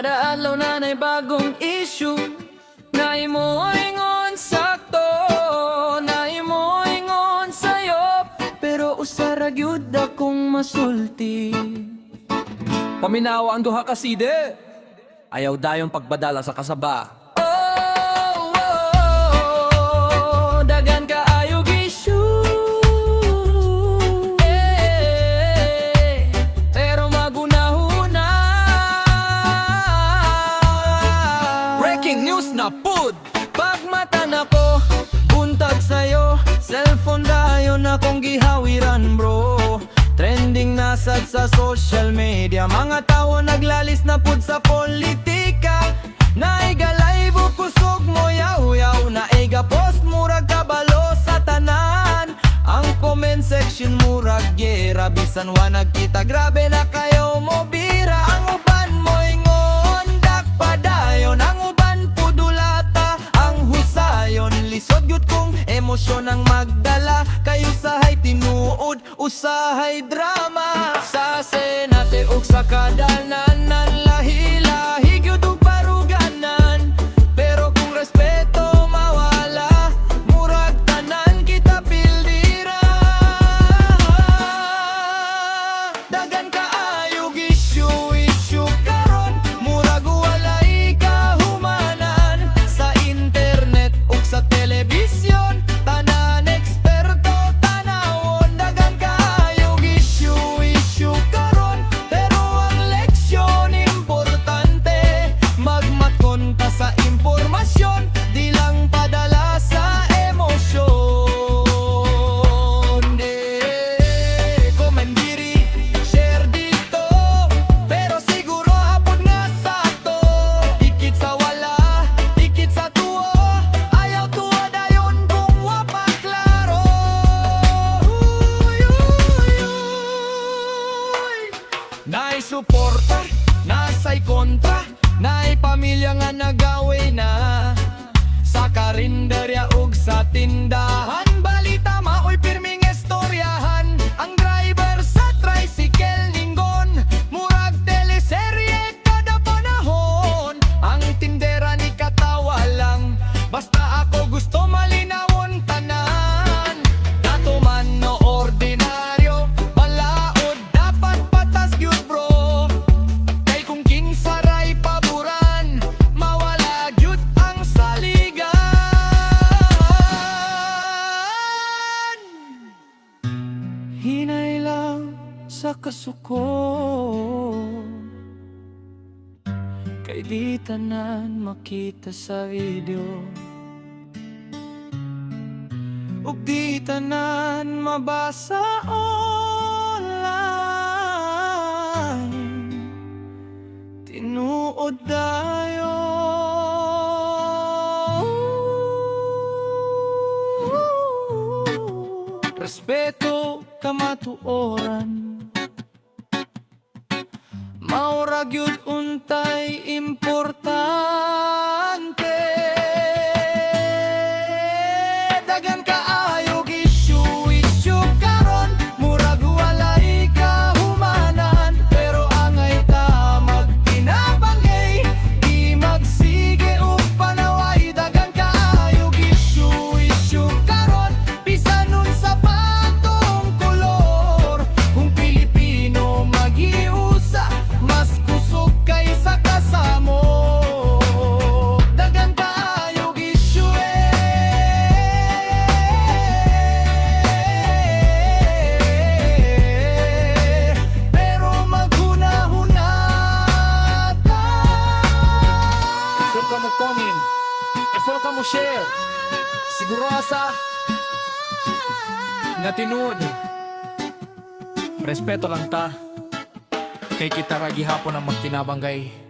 Kada adlaw na nay bagong issue na imo ingon sakto, na imo ingon sayop, pero usara gyud akong masulti. Paminawa ang duha ka side, ayaw dayon pagbadala sa kasaba. Dagan kaayog issue, pero magunahuna. Breaking news na pud! Pagmata na ko, buntag sa'yo, cellphone dayon akong gihawiran bro. Trending nasad sa social media, mga tao naglalis na pud sa politika. Naigalay bukusog mo yaw-yaw, naiga post murag kabalo sa tanan. Ang comment section murag gera, bisan wa nagkita grabe na kayo mo bira. Ang uban mo ingon dakpadayon, ang uban pudulata ang husayon. Lisod gyud kong emosyon ang magdala, kayo sahay tinuod usahay drama. Sa senate ug sa kadalanan, lahi-lahi gyud ug paruganan. Pero kung respeto mawala, murag tanan kita pildira. Dagan kaayog issue karon, murag walay kahumanan. Sa internet ug sa telebisyon, tanan eksperto tanawon. Dagan kaayog issue karon, pero ang leksyon importante. Magmatkon ta sa impormasyon, di lang padala sa emosyon. Comment diri, share dito, pero siguro hapon nga sakto. Ikit sa wala, ikit sa tuo, ayaw tuwa dayon kung wa pa klaro. Nay suporta, nasay kontra, nay pamilya nga nagaway na. Sa karinderya ug sa tindahan, balita maoy pirming estoryahan. Ang driver sa tricycle ningon, murag teleserye kada panahon. Ang tindera ni katawa lang, basta ako gusto malinawon tanan. Dato man no ordinaryo, balaod dapat patas gyud bro. Kay kung kinsaray paboran, mawala gyud ang saligan. Hinay lang sa kasuko, kay di tanan makita sa video, ug di tanan mabasa online. Tinuod dayon, respeto kamatuoran, maura gyud untay importante. Dagan kaayog issue karon, murag walay kahumanan. Pero angay ta magtinabangay, di magsige ug panaway. Dagan kaayog issue karon, bisan nun sa patong kolor. Kung Pilipino magiusa, mas kusog kaysa kasamo. Dagan kaayog issue pero maghuna-huna ta. Ifo ka mo comment, ifo ka mo share, siguro asa nga tinuod. Respeto lang ta, kay kita ra gihapon ang magtinabanggay.